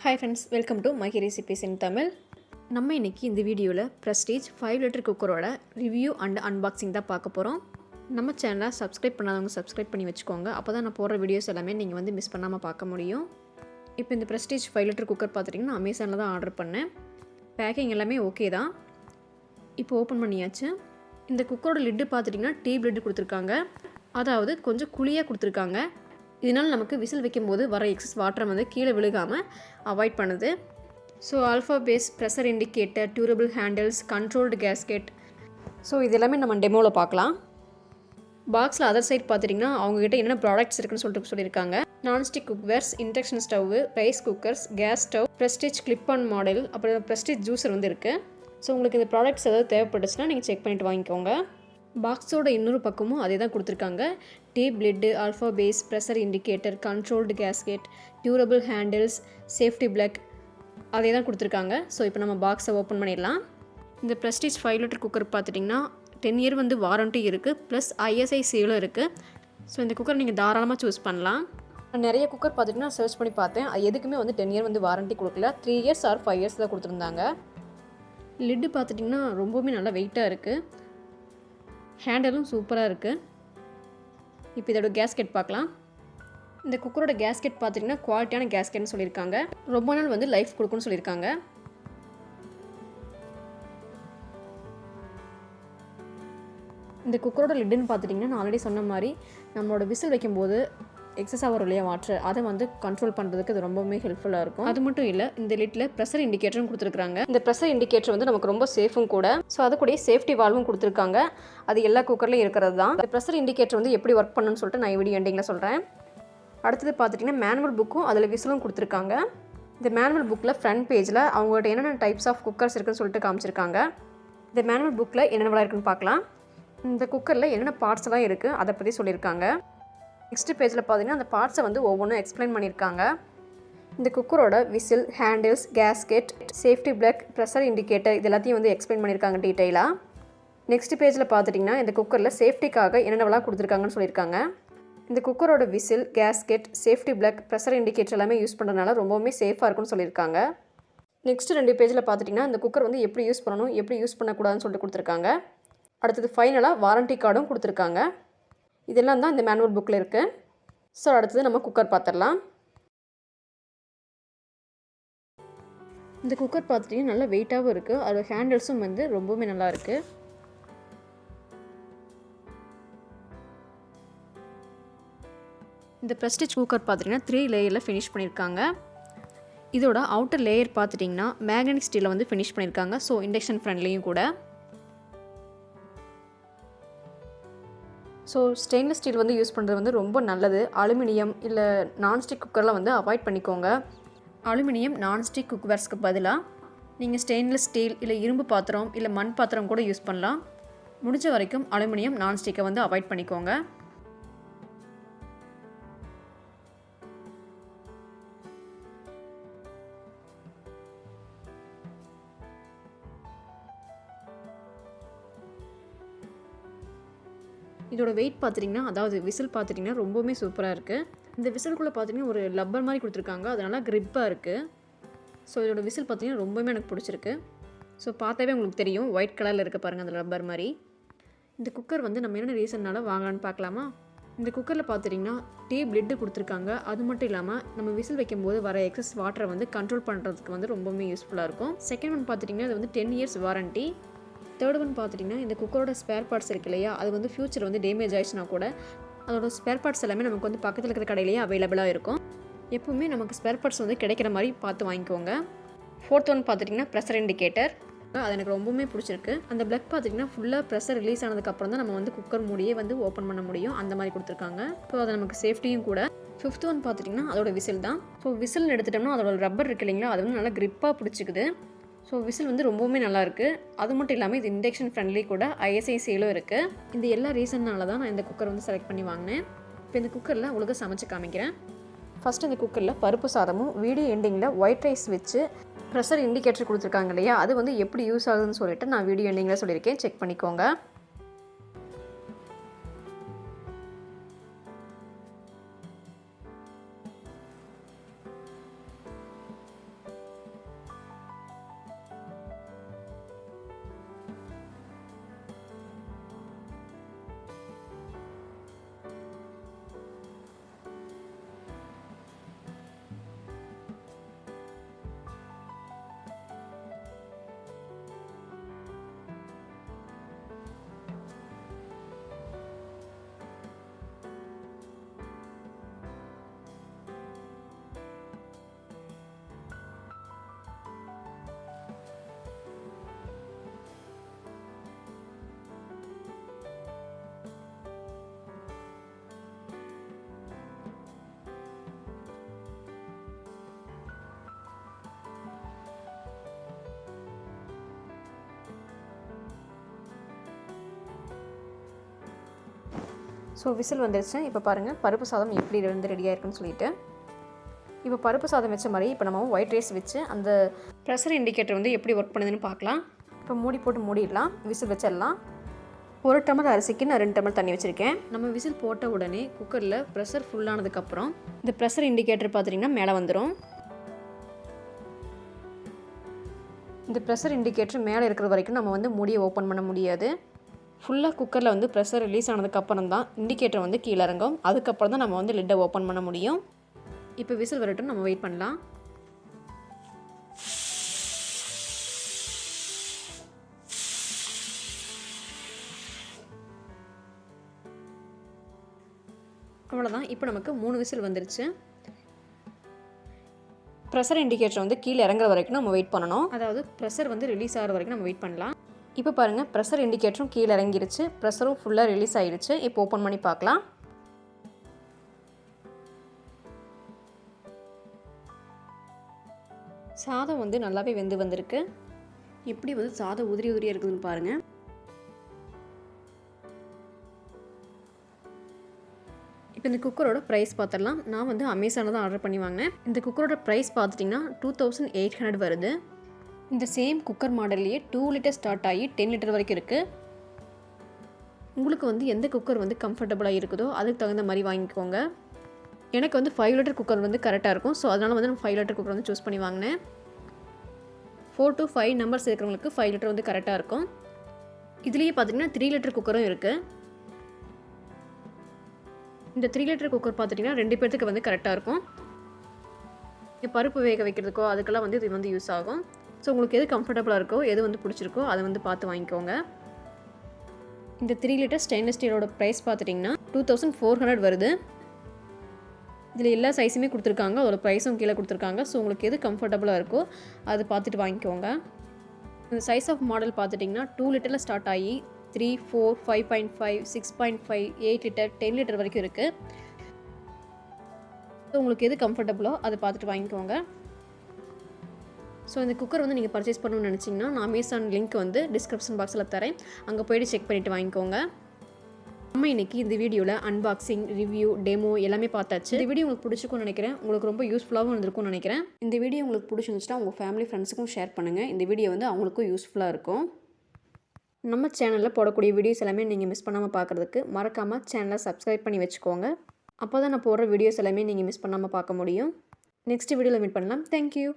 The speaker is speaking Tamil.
Hi friends, welcome to My Recipes in Tamil. நம்ம இன்னைக்கு இந்த வீடியோவில் Prestige 5 லிட்டர் குக்கரோட ரிவ்யூ அண்ட் அன்பாக்சிங் தான் பார்க்க போகிறோம். நம்ம சேனலை சப்ஸ்கிரைப் பண்ணாதவங்க சப்ஸ்கிரைப் பண்ணி வச்சுக்கோங்க. அப்போ தான் நான் போடுற வீடியோஸ் எல்லாமே நீங்கள் வந்து மிஸ் பண்ணாமல் பார்க்க முடியும். இப்போ இந்த Prestige 5 லிட்டர் குக்கர் பார்த்துட்டிங்கன்னா அமேசானில் தான் ஆர்டர் பண்ணேன். பேக்கிங் எல்லாமே ஓகே தான். இப்போ ஓப்பன் பண்ணியாச்சு. இந்த குக்கரோட லிட்டு பார்த்துட்டிங்கன்னா டீப் லிட்டு கொடுத்துருக்காங்க. அதாவது கொஞ்சம் குழியாக கொடுத்துருக்காங்க. இதனால் நமக்கு விசில் வைக்கும்போது வர எக்ஸஸ் வாட்டரை வந்து கீழே விழுகாமல் அவாய்ட் பண்ணுது. So alpha base, pressure indicator, durable handles, controlled gasket, so இது எல்லாமே நம்ம டெமோவில் பார்க்கலாம். பாக்ஸில் அதர் சைட் பார்த்துட்டிங்கன்னா அவங்ககிட்ட என்னென்ன ப்ராடக்ட்ஸ் இருக்குன்னு சொல்லியிருக்காங்க. Nonstick cookwares, induction stove, rice cookers, gas stove, Prestige clip on model, அப்புறம் Prestige ஜூஸர் வந்து இருக்குது. ஸோ உங்களுக்கு இந்த ப்ராடக்ட்ஸ் ஏதாவது தேவைப்பட்டுச்சுன்னா நீங்கள் செக் பண்ணிவிட்டு வாங்கிக்கோங்க. பாக்ஸோட இன்னொரு பக்கமும் அதே தான் கொடுத்துருக்காங்க. Deep lid, alpha base, pressure indicator, controlled gasket, durable handles, safety plug அதே தான் கொடுத்துருக்காங்க. ஸோ இப்போ நம்ம பாக்ஸை ஓப்பன் பண்ணிடலாம். இந்த Prestige 5 லிட்டர் குக்கர் பார்த்துட்டிங்கன்னா 10 இயர் வந்து வாரண்ட்டி இருக்குது, ப்ளஸ் ISI சீலும் இருக்குது. ஸோ இந்த குக்கர் நீங்கள் தாராளமாக சூஸ் பண்ணலாம். நான் நிறைய குக்கர் பார்த்துட்டிங்கன்னா சர்ச் பண்ணி பார்த்தேன். அது எதுக்குமே வந்து 10 இயர் வந்து வாரண்ட்டி கொடுக்கல, 3 இயர்ஸ் ஆர் 5 இயர்ஸ் தான் கொடுத்துருந்தாங்க. லிட்டு பார்த்துட்டிங்கன்னா ரொம்பவுமே நல்லா வெயிட்டாக இருக்குது. ஹேண்டலும் சூப்பராக இருக்குது. இப்போ இதோட கேஸ்கெட் பார்க்கலாம். இந்த குக்கரோட கேஸ்கெட் பார்த்திங்கன்னா குவாலிட்டியான கேஸ்கெட்னு சொல்லியிருக்காங்க. ரொம்ப நாள் வந்து லைஃப் கொடுக்குன்னு சொல்லியிருக்காங்க. இந்த குக்கரோட லிட்டுன்னு பார்த்துட்டிங்கன்னா நான் ஆல்ரெடி சொன்ன மாதிரி நம்மளோட விசில் வைக்கும்போது எக்ஸஸாக வரும் இல்லையா வாட்டர், அதை வந்து கண்ட்ரோல் பண்ணுறதுக்கு அது ரொம்பவுமே ஹெல்ப்ஃபுல்லாக இருக்கும். அது மட்டும் இல்லை, இந்த லிட்டில் ப்ரெஷர் இண்டிகேட்டரும் கொடுத்துருக்காங்க. இந்த ப்ரெஷர் இண்டிகேட்டர் வந்து நமக்கு ரொம்ப சேஃபும் கூட. ஸோ அது கூட சேஃப்டி வால்வும் கொடுத்துருக்காங்க. அது எல்லா குக்கர்லையும் இருக்கிறது தான். இந்த ப்ரெஷர் இண்டிகேட்டர் வந்து எப்படி ஒர்க் பண்ணணும்னு சொல்லிட்டு நான் வீடியோ எண்டிங்கில் சொல்கிறேன். அடுத்தது பார்த்துட்டிங்கன்னா மேனுவல் புக்கும் அதில் விசிலும் கொடுத்துருக்காங்க. இந்த மேனுவல் புக்கில் ஃப்ரண்ட் பேஜில் அவங்கள்ட்ட என்னென்ன டைப்ஸ் ஆஃப் குக்கர்ஸ் இருக்குன்னு சொல்லிட்டு காமிச்சிருக்காங்க. இந்த மேனுவல் புக்கில் என்னென்ன இருக்குன்னு பார்க்கலாம். இந்த குக்கரில் என்னென்ன பார்ட்ஸ் எல்லாம் இருக்குது அதை பற்றி சொல்லியிருக்காங்க. நெக்ஸ்ட் பேஜில் பார்த்தீங்கன்னா அந்த பார்ட்ஸை வந்து ஒவ்வொன்றும் எக்ஸ்பிளைன் பண்ணியிருக்காங்க. இந்த குக்கரோட whistle, handles, gasket, safety plug, pressure indicator இது எல்லாத்தையும் வந்து எக்ஸ்பிளைன் பண்ணியிருக்காங்க டீட்டெயிலாக. நெக்ஸ்ட் பேஜில் பார்த்துட்டிங்கன்னா இந்த குக்கரில் சேஃப்டிக்காக என்னென்னலாம் கொடுத்துருக்காங்கன்னு சொல்லியிருக்காங்க. இந்த குக்கரோட whistle, gasket, safety plug, pressure indicator எல்லாமே யூஸ் பண்ணுறதுனால ரொம்பவுமே சேஃபாக இருக்குன்னு சொல்லியிருக்காங்க. நெக்ஸ்ட் 2 பேஜில் பார்த்துட்டிங்கன்னா இந்த குக்கர் வந்து எப்படி யூஸ் பண்ணணும், எப்படி யூஸ் பண்ணக்கூடாதுன்னு சொல்லிட்டு கொடுத்துருக்காங்க. அடுத்தது ஃபைனலாக வாரண்ட்டி கார்டும் கொடுத்துருக்காங்க. இதெல்லாம் தான் இந்த மேனுவல் புக்கில் இருக்குது. ஸோ அடுத்தது நம்ம குக்கர் பார்த்துடலாம். இந்த குக்கர் பார்த்துட்டிங்கன்னா நல்லா வெயிட்டாகவும் இருக்குது. அதோட ஹேண்டில்ஸும் வந்து ரொம்பவுமே நல்லா இருக்குது. இந்த Prestige குக்கர் பார்த்துட்டிங்கன்னா 3 லேயரில் ஃபினிஷ் பண்ணியிருக்காங்க. இதோட அவுட்டர் லேயர் பார்த்துட்டிங்கன்னா மேக்னெட்டிக் ஸ்டீலில் வந்து ஃபினிஷ் பண்ணியிருக்காங்க. ஸோ இண்டக்ஷன் ஃப்ரெண்ட்லியும் கூட. ஸோ ஸ்டெயின்லெஸ் ஸ்டீல் வந்து யூஸ் பண்ணுறது வந்து ரொம்ப நல்லது. அலுமினியம் இல்லை நான்ஸ்டிக் குக்கரில் வந்து அவாய்ட் பண்ணிக்கோங்க. அலுமினியம் நான்ஸ்டிக் குக்வேர்ஸ்க்கு பதிலாக நீங்கள் ஸ்டெயின்லெஸ் ஸ்டீல் இல்லை இரும்பு பாத்திரம் இல்லை மண் பாத்திரம் கூட யூஸ் பண்ணலாம். முடிஞ்ச வரைக்கும் அலுமினியம் நான்ஸ்டிக்கை வந்து அவாய்ட் பண்ணிக்கோங்க. இதோட வெயிட் பார்த்துட்டிங்கன்னா, அதாவது விசில் பார்த்துட்டிங்கன்னா ரொம்பவுமே சூப்பராக இருக்குது. இந்த விசிலுக்குள்ளே பார்த்திங்கன்னா ஒரு லப்பர் மாதிரி கொடுத்துருக்காங்க. அது நல்லா க்ரிப்பாக இருக்குது. ஸோ இதோட விசில் பார்த்திங்கன்னா ரொம்பவுமே எனக்கு பிடிச்சிருக்கு. ஸோ பார்த்தாவே உங்களுக்கு தெரியும், ஒயிட் கலரில் இருக்க பாருங்கள் அந்த லப்பர் மாதிரி. இந்த குக்கர் வந்து நம்ம என்ன ரீசன்னால வாங்கலான்னு பார்க்கலாமா. இந்த குக்கரில் பார்த்துட்டிங்கன்னா டீப் லிட்டு கொடுத்துருக்காங்க. அது மட்டும் இல்லாமல் நம்ம விசில் வைக்கும்போது வர எக்ஸஸ் வாட்டரை வந்து கண்ட்ரோல் பண்ணுறதுக்கு வந்து ரொம்பவுமே யூஸ்ஃபுல்லாக இருக்கும். செகண்ட் ஒன் பார்த்துட்டிங்கன்னா இது வந்து 10 இயர்ஸ் வாரண்ட்டி. தேர்ட் ஒன் பார்த்துட்டிங்கன்னா இந்த குக்கரோட ஸ்பேர் பார்ட்ஸ் இருக்கு இல்லையா, அது வந்து ஃப்யூச்சர் வந்து டேமேஜ் ஆயிடுச்சுனா கூட அதோட ஸ்பேர் பார்ட்ஸ் எல்லாமே நமக்கு வந்து பக்கத்தில் இருக்கிற கடையிலேயே அவைலபிளாக இருக்கும். எப்பவுமே நமக்கு ஸ்பேர் பார்ட்ஸ் வந்து கிடைக்கிற மாதிரி பார்த்து வாங்கிக்கோங்க. ஃபோர்த் ஒன் பார்த்துட்டிங்கன்னா ப்ரெஷர் இண்டிகேட்டர். அது எனக்கு ரொம்பவுமே பிடிச்சிருக்கு. அந்த பிளக் பார்த்திங்கன்னா ஃபுல்லாக ப்ரெஷர் ரிலீஸ் ஆனதுக்கப்புறம் தான் நம்ம வந்து குக்கர் மூடியே வந்து ஓப்பன் பண்ண முடியும். அந்த மாதிரி கொடுத்துருக்காங்க. ஸோ அது நமக்கு சேஃப்டியும் கூட. ஃபிஃப்த் ஒன் பார்த்துட்டிங்கன்னா அதோட விசில் தான். ஸோ விசில் எடுத்துட்டோம்னா அதோட ரப்பர் இருக்கு இல்லைங்களா, அது வந்து நல்லா க்ரிப்பாக பிடிச்சிக்குது. ஸோ விசில் வந்து ரொம்பவுமே நல்லாயிருக்கு. அது மட்டும் இல்லாமல் இது இண்டக்ஷன் ஃப்ரெண்ட்லி கூட, ISI சீலும் இருக்குது. இந்த எல்லா ரீசன்னால தான் நான் இந்த குக்கர் வந்து செலக்ட் பண்ணி வாங்கினேன். இப்போ இந்த குக்கரில் உங்களுக்கு சமைச்சு காமிக்கிறேன். ஃபஸ்ட்டு இந்த குக்கரில் பருப்பு சாதமும் வீடியோ எண்டிங்கில் ஒயிட் ரைஸ் வச்சு ப்ரெஷர் இண்டிகேட்டர் கொடுத்துருக்காங்க இல்லையா, அது வந்து எப்படி யூஸ் ஆகுதுன்னு சொல்லிட்டு நான் வீடியோ எண்டிங்கில் சொல்லியிருக்கேன். செக் பண்ணிக்கோங்க. ஸோ விசில் வந்துருச்சு. இப்போ பாருங்கள் பருப்பு சாதம் எப்படி வந்து ரெடியாக இருக்குன்னு சொல்லிட்டு. இப்போ பருப்பு சாதம் வச்ச மாதிரி இப்போ நம்ம ஒயிட் ரைஸ் வச்சு அந்த ப்ரெஷர் இண்டிகேட்டர் வந்து எப்படி ஒர்க் பண்ணுதுன்னு பார்க்கலாம். இப்போ மூடி போட்டு மூடிடலாம், விசில் வச்சிடலாம். 1 டம்ளர் அரிசிக்கு நான் 2 டம்ளர் தண்ணி வச்சுருக்கேன். நம்ம விசில் போட்ட உடனே குக்கரில் ப்ரெஷர் ஃபுல்லானதுக்கப்புறம் இந்த ப்ரெஷர் இண்டிகேட்டர் பார்த்திங்கன்னா மேலே வந்துடும். இந்த ப்ரெஷர் இண்டிகேட்டர் மேலே இருக்கிற வரைக்கும் நம்ம வந்து மூடியை ஓப்பன் பண்ண முடியாது. ஃபுல்லாக குக்கரில் வந்து ப்ரெஷர் ரிலீஸ் ஆனதுக்கப்புறம் தான் இண்டிகேட்டர் வந்து கீழே இறங்கும். அதுக்கப்புறம் தான் நம்ம வந்து லிட்டை ஓப்பன் பண்ண முடியும். இப்போ விசில் வரட்டும், நம்ம வெயிட் பண்ணலாம். அவ்வளோதான். இப்போ நமக்கு 3 விசில் வந்துருச்சு. ப்ரெஷர் இண்டிகேட்டர் வந்து கீழே இறங்குற வரைக்கும் நம்ம வெயிட் பண்ணணும். அதாவது ப்ரெஷர் வந்து ரிலீஸ் ஆகிற வரைக்கும் நம்ம வெயிட் பண்ணலாம். இப்போ பாருங்கள் ப்ரெஷர் இண்டிகேட்டரும் கீழே இறங்கிருச்சு, ப்ரெஷரும் ஃபுல்லாக ரிலீஸ் ஆகிடுச்சு. இப்போ ஓப்பன் பண்ணி பார்க்கலாம். சாதம் வந்து நல்லாவே வெந்து வந்திருக்கு. எப்படி வந்து சாதம் உதிரி உதிரியாக இருக்குதுன்னு பாருங்கள். இப்போ இந்த குக்கரோட ப்ரைஸ் பார்த்துடலாம். நான் வந்து அமேசானில் தான் ஆர்டர் பண்ணி வாங்கினேன். இந்த குக்கரோட ப்ரைஸ் பார்த்துட்டிங்கன்னா 2800 வருது. இந்த சேம் குக்கர் மாடல்லையே 2 லிட்டர் ஸ்டார்ட் ஆகி 10 லிட்டர் வரைக்கும் இருக்குது. உங்களுக்கு வந்து எந்த குக்கர் வந்து கம்ஃபர்டபுளாக இருக்குதோ அதுக்கு தகுந்த மாதிரி வாங்கிக்கோங்க. எனக்கு வந்து 5 லிட்டர் குக்கர் வந்து கரெக்டாக இருக்கும். ஸோ அதனால் வந்து நான் 5 லிட்டர் குக்கர் வந்து சூஸ் பண்ணி வாங்கினேன். 4 to 5 நம்பர்ஸ் இருக்கிறவங்களுக்கு 5 லிட்டர் வந்து கரெக்டாக இருக்கும். இதுலேயே பார்த்திங்கன்னா 3 லிட்டர் குக்கரும் இருக்குது. இந்த 3 லிட்டர் குக்கர் பார்த்துட்டிங்கன்னா 2 பேர்த்துக்கு வந்து கரெக்டாக இருக்கும். பருப்பு வேக வைக்கிறதுக்கோ அதுக்கெல்லாம் வந்து இது வந்து யூஸ் ஆகும். ஸோ உங்களுக்கு எது கம்ஃபர்டபுளாக இருக்கோ, எது வந்து பிடிச்சிருக்கோ அதை வந்து பார்த்து வாங்கிக்கோங்க. இந்த 3 லிட்டர் ஸ்டெயின்லெஸ் ஸ்டீலோட ப்ரைஸ் பார்த்துட்டிங்கன்னா 2400 வருது. இதில் எல்லா சைஸுமே கொடுத்துருக்காங்க, அதோட ப்ரைஸும் கீழே கொடுத்துருக்காங்க. ஸோ உங்களுக்கு எது கம்ஃபர்டபுளாக இருக்கோ அது பார்த்துட்டு வாங்கிக்கோங்க. இந்த சைஸ் ஆஃப் மாடல் பார்த்துட்டிங்கன்னா 2 லிட்டரில் ஸ்டார்ட் ஆகி 3, 4, 5.5, 6.5, 8 லிட்டர், 10 லிட்டர் வரைக்கும் இருக்குது. ஸோ உங்களுக்கு எது கம்ஃபர்டபுளோ அதை பார்த்துட்டு வாங்கிக்கோங்க. ஸோ இந்த குக்கர் வந்து நீங்கள் பர்ச்சேஸ் பண்ணணும்னு நினச்சிங்கன்னா நான் அமேசான் லிங்க் வந்து டிஸ்கிரிப்ஷன் பாக்ஸில் தரேன், அங்கே போய்ட்டு செக் பண்ணிவிட்டு வாங்கிக்கோங்க. நம்ம இன்றைக்கி இந்த வீடியோவில் அன்பாக்சிங், ரிவ்யூ, டெமோ எல்லாமே பார்த்தாச்சு. இந்த வீடியோ உங்களுக்கு பிடிச்சிக்கும்னு நினைக்கிறேன், உங்களுக்கு ரொம்ப யூஸ்ஃபுல்லாகவும் இருந்திருக்கும்னு நினைக்கிறேன். இந்த வீடியோ உங்களுக்கு பிடிச்சிருந்துச்சுன்னா உங்கள் ஃபேமிலி ஃப்ரெண்ட்ஸுக்கும் ஷேர் பண்ணுங்கள். இந்த வீடியோ வந்து அவங்களுக்கும் யூஸ்ஃபுல்லாக இருக்கும். நம்ம சேனலில் போடக்கூடிய வீடியோஸ் எல்லாமே நீங்கள் மிஸ் பண்ணாமல் பார்க்குறதுக்கு மறக்காமல் சேனலை சப்ஸ்கிரைப் பண்ணி வச்சுக்கோங்க. அப்போ தான் நான் போடுற வீடியோஸ் எல்லாமே நீங்கள் மிஸ் பண்ணாமல் பார்க்க முடியும். நெக்ஸ்ட் வீடியோவில் மீட் பண்ணலாம். தேங்க்யூ.